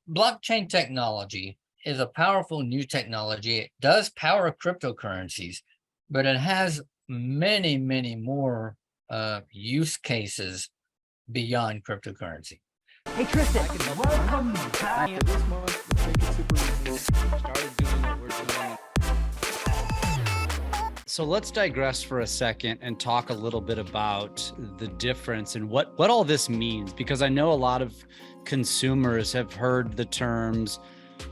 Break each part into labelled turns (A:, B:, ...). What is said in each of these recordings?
A: blockchain technology is a powerful new technology. It does power cryptocurrencies, but it has many, many more use cases beyond cryptocurrency.
B: Hey Tristan, welcome back.
C: This month, let's make it super easy. Started doing what we're doing.
D: So let's digress for a second and talk a little bit about the difference and what all this means, because I know a lot of consumers have heard the terms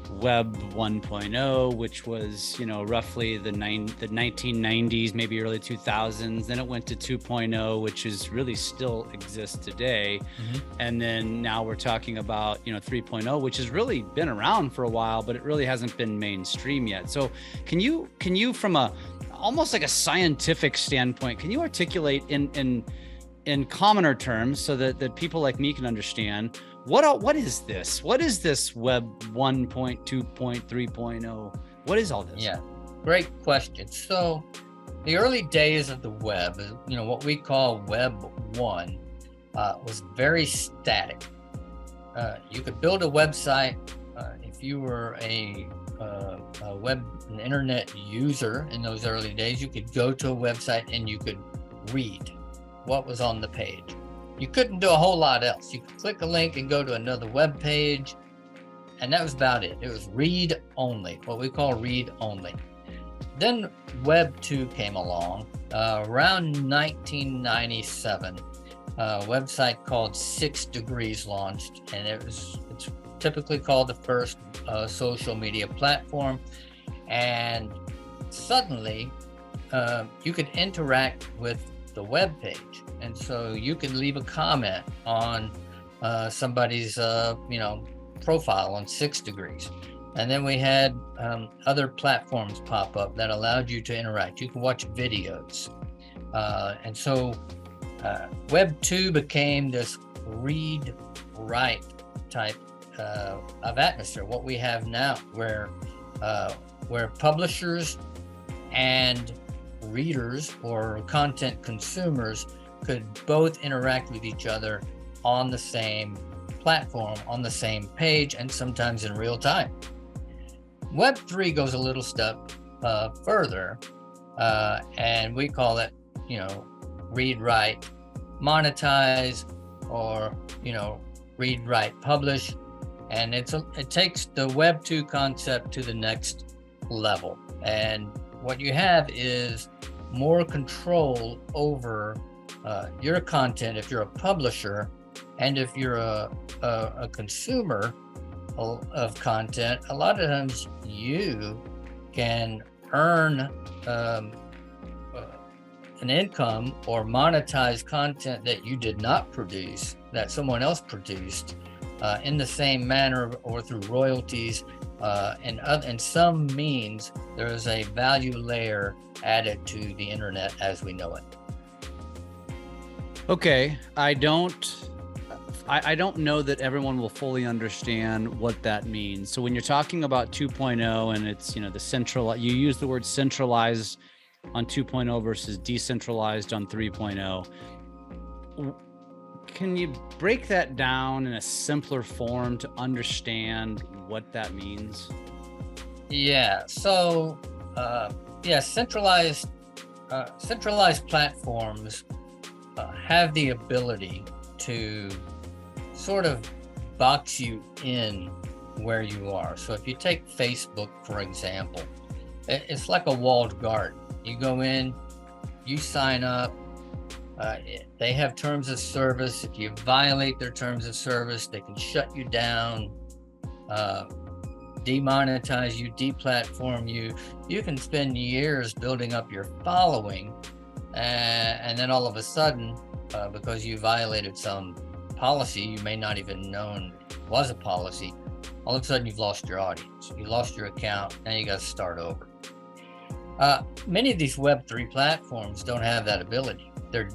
D: Web 1.0, which was, roughly the 1990s, maybe early 2000s. Then it went to 2.0, which is really still exists today. Mm-hmm. And then now we're talking about, 3.0, which has really been around for a while, but it really hasn't been mainstream yet. So can you from a almost like a scientific standpoint, can you articulate in commoner terms so that people like me can understand what is this? What is this Web 1.2.3.0? What is all this?
A: Yeah, great question. So the early days of the web, what we call Web 1, was very static. You could build a website if you were an internet user in those early days. You could go to a website and you could read what was on the page. You couldn't do a whole lot else. You could click a link and go to another web page, and that was about it. It was read only, what we call read only. Then Web 2 came along around 1997. A website called 6 Degrees launched, and it's typically called the first social media platform. And suddenly you could interact with the web page. And so you could leave a comment on somebody's profile on 6 Degrees. And then we had other platforms pop up that allowed you to interact. You could watch videos. And so Web 2 became this read-write type of atmosphere, what we have now, where publishers and readers or content consumers could both interact with each other on the same platform, on the same page, and sometimes in real time. Web 3 goes a little step further, and we call it, read, write, monetize, or, read, write, publish. And it takes the Web 2 concept to the next level. And what you have is more control over your content if you're a publisher, and if you're a consumer of content. A lot of times you can earn an income or monetize content that you did not produce, that someone else produced, in the same manner or through royalties. And some means there is a value layer added to the internet as we know it.
D: Okay, I don't know that everyone will fully understand what that means. So when you're talking about 2.0 and it's, the central, you use the word centralized on 2.0 versus decentralized on 3.0. Can you break that down in a simpler form to understand what that means?
A: Yeah. So, centralized platforms have the ability to sort of box you in where you are. So if you take Facebook, for example, it's like a walled garden. You go in, you sign up, they have terms of service. If you violate their terms of service, they can shut you down, demonetize you, deplatform you. You can spend years building up your following, and then all of a sudden, because you violated some policy you may not even known was a policy, all of a sudden you've lost your audience, you lost your account, now you got to start over. Many of these Web3 platforms don't have that ability. They're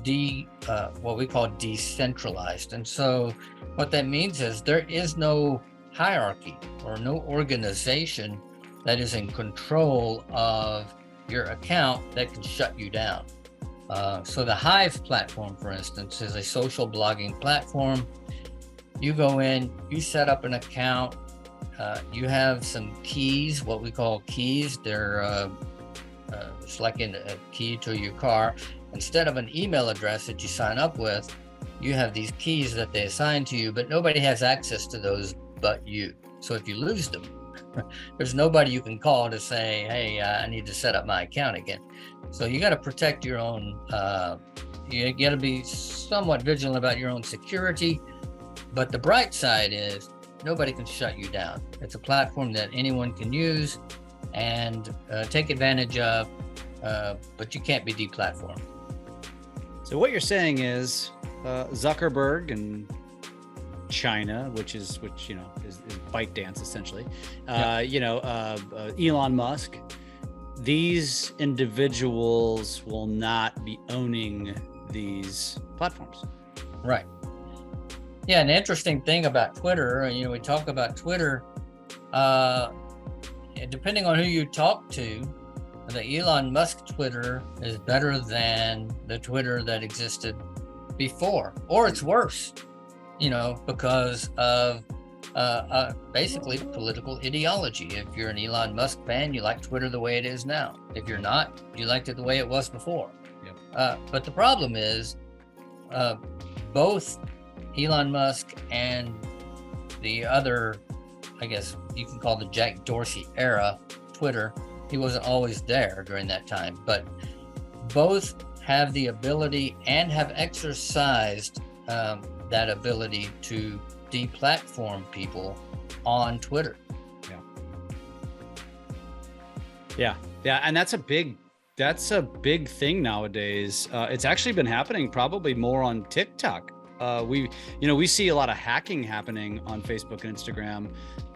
A: what we call decentralized. And so what that means is there is no hierarchy or no organization that is in control of your account that can shut you down. So the Hive platform, for instance, is a social blogging platform. You go in, you set up an account, you have some keys, what we call keys. They're it's like a key to your car. Instead of an email address that you sign up with, you have these keys that they assign to you, but nobody has access to those but you. So if you lose them, there's nobody you can call to say, hey, I need to set up my account again. So you got to protect your own, you got to be somewhat vigilant about your own security. But the bright side is nobody can shut you down. It's a platform that anyone can use and take advantage of, but you can't be deplatformed.
D: So what you're saying is Zuckerberg and China, which is ByteDance essentially, Elon Musk, these individuals will not be owning these platforms.
A: Right. Yeah, an interesting thing about Twitter, we talk about Twitter, depending on who you talk to, the Elon Musk Twitter is better than the Twitter that existed before, or it's worse, because of basically political ideology. If you're an Elon Musk fan, you like Twitter the way it is now. If you're not, you liked it the way it was before. Yep. But the problem is both Elon Musk and the other, I guess you can call the Jack Dorsey era Twitter, he wasn't always there during that time, but both have the ability and have exercised that ability to deplatform people on Twitter.
D: Yeah, and that's a big thing nowadays. It's actually been happening probably more on TikTok. We see a lot of hacking happening on Facebook and Instagram,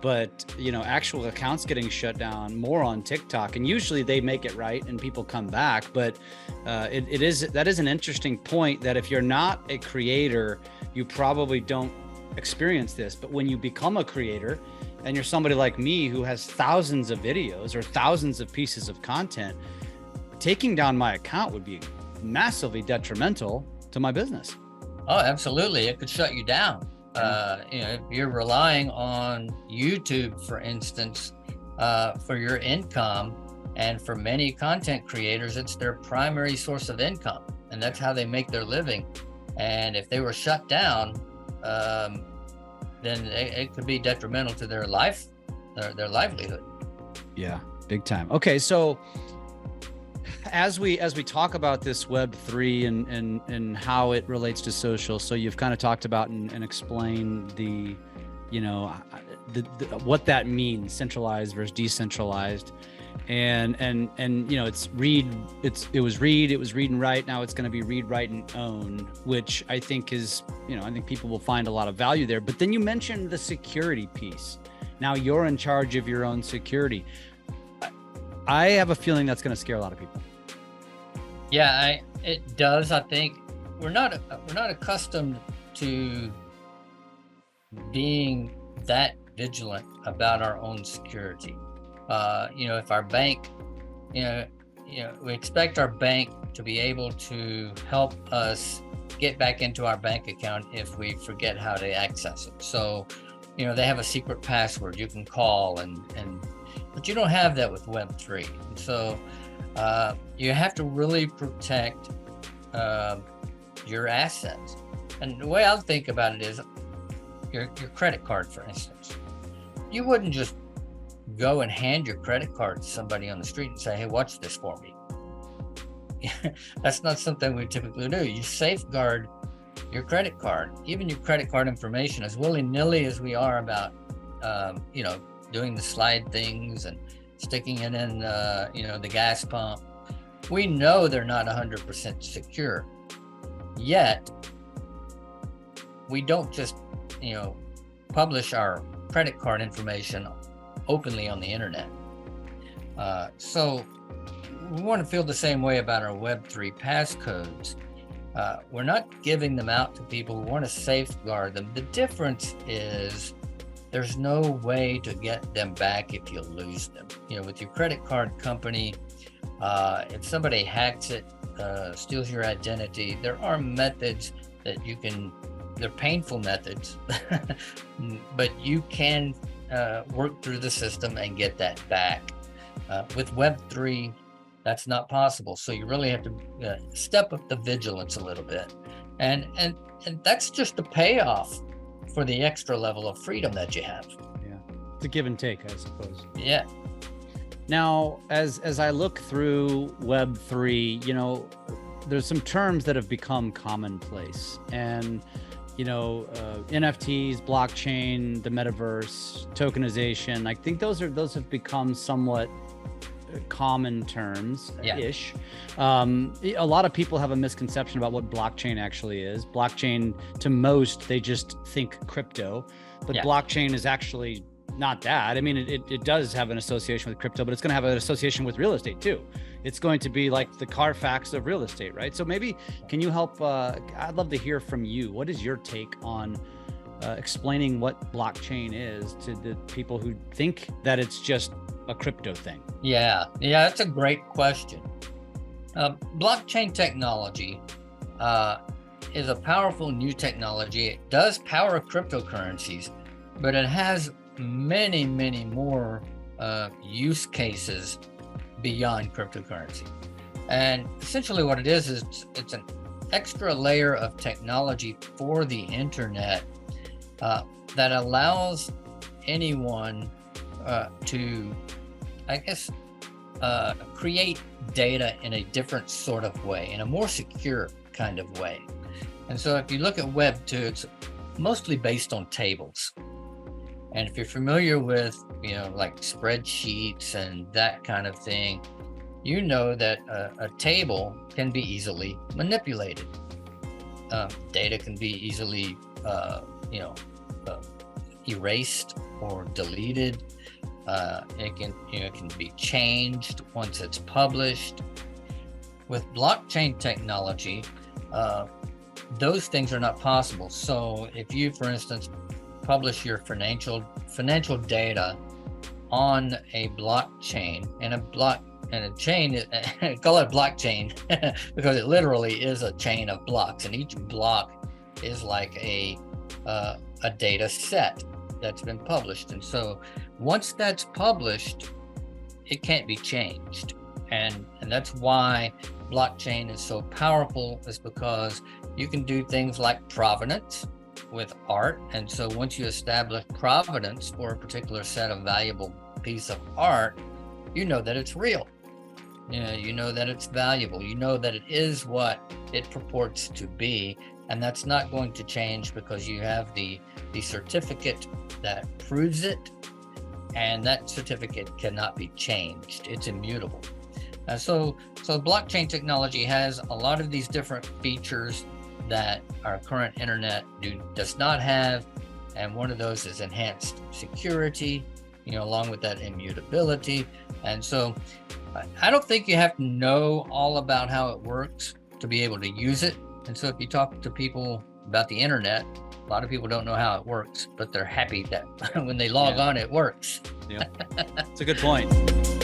D: but actual accounts getting shut down more on TikTok, and usually they make it right and people come back. But that is an interesting point, that if you're not a creator, you probably don't experience this. But when you become a creator and you're somebody like me who has thousands of videos or thousands of pieces of content, taking down my account would be massively detrimental to my business.
A: Oh, absolutely. It could shut you down. If you're relying on YouTube, for instance, for your income, and for many content creators, it's their primary source of income, and that's how they make their living. And if they were shut down, then it could be detrimental to their life, their livelihood. Yeah,
D: big time. Okay, so as we talk about this Web3 and how it relates to social, so you've kind of talked about and explained the what that means, centralized versus decentralized, and it was read and write. Now it's going to be read, write, and own, which I think is, I think people will find a lot of value there. But then you mentioned the security piece. Now you're in charge of your own security. I have a feeling that's going to scare a lot of people.
A: Yeah, it does. I think we're not accustomed to being that vigilant about our own security. If our bank, we expect our bank to be able to help us get back into our bank account if we forget how to access it. So, they have a secret password you can call, but you don't have that with Web3. And so you have to really protect your assets. And the way I think about it is your credit card, for instance. You wouldn't just go and hand your credit card to somebody on the street and say, hey, watch this for me. That's not something we typically do. You safeguard your credit card, even your credit card information, as willy-nilly as we are about, doing the slide things and sticking it in, the gas pump. We know they're not 100% secure. Yet, we don't just, publish our credit card information openly on the internet. So we want to feel the same way about our Web3 passcodes. We're not giving them out to people. We want to safeguard them. The difference is there's no way to get them back if you lose them. With your credit card company, if somebody hacks it, steals your identity, there are methods that they're painful methods, but you can work through the system and get that back. With Web3, that's not possible. So you really have to step up the vigilance a little bit. And that's just the payoff for the extra level of freedom that you have.
D: Yeah, it's a give and take, I suppose.
A: Yeah.
D: Now, as I look through Web3, there's some terms that have become commonplace, and NFTs, blockchain, the metaverse, tokenization. I think those have become somewhat common terms ish. A lot of people have a misconception about what blockchain actually is. Blockchain, to most, they just think crypto, but blockchain is actually not that. I mean, it does have an association with crypto, but it's going to have an association with real estate too. It's going to be like the Carfax of real estate, right? So maybe, can you help? I'd love to hear from you. What is your take on explaining what blockchain is to the people who think that it's just a crypto thing? Yeah,
A: that's a great question. Blockchain technology is a powerful new technology. It does power cryptocurrencies, but it has many, many more use cases beyond cryptocurrency. And essentially what it is it's an extra layer of technology for the internet that allows anyone to, I guess, create data in a different sort of way, in a more secure kind of way. And so if you look at Web 2, it's mostly based on tables. And if you're familiar with, like spreadsheets and that kind of thing, you know that a table can be easily manipulated. Data can be easily, erased or deleted. It can be changed once it's published. With blockchain technology, those things are not possible. So if you, for instance, publish your financial data on a blockchain, and a chain, I call it blockchain because it literally is a chain of blocks, and each block is like a data set that's been published. And so once that's published, it can't be changed. And that's why blockchain is so powerful, is because you can do things like provenance with art. And so once you establish provenance for a particular set of valuable piece of art, you know that it's real. You know that it's valuable. You know that it is what it purports to be. And that's not going to change because you have the certificate that proves it. And that certificate cannot be changed. It's immutable. So blockchain technology has a lot of these different features that our current internet does not have. And one of those is enhanced security, along with that immutability. And so I don't think you have to know all about how it works to be able to use it. And so if you talk to people about the internet, a lot of people don't know how it works, but they're happy that when they log on, it works.
D: Yeah, it's a good point.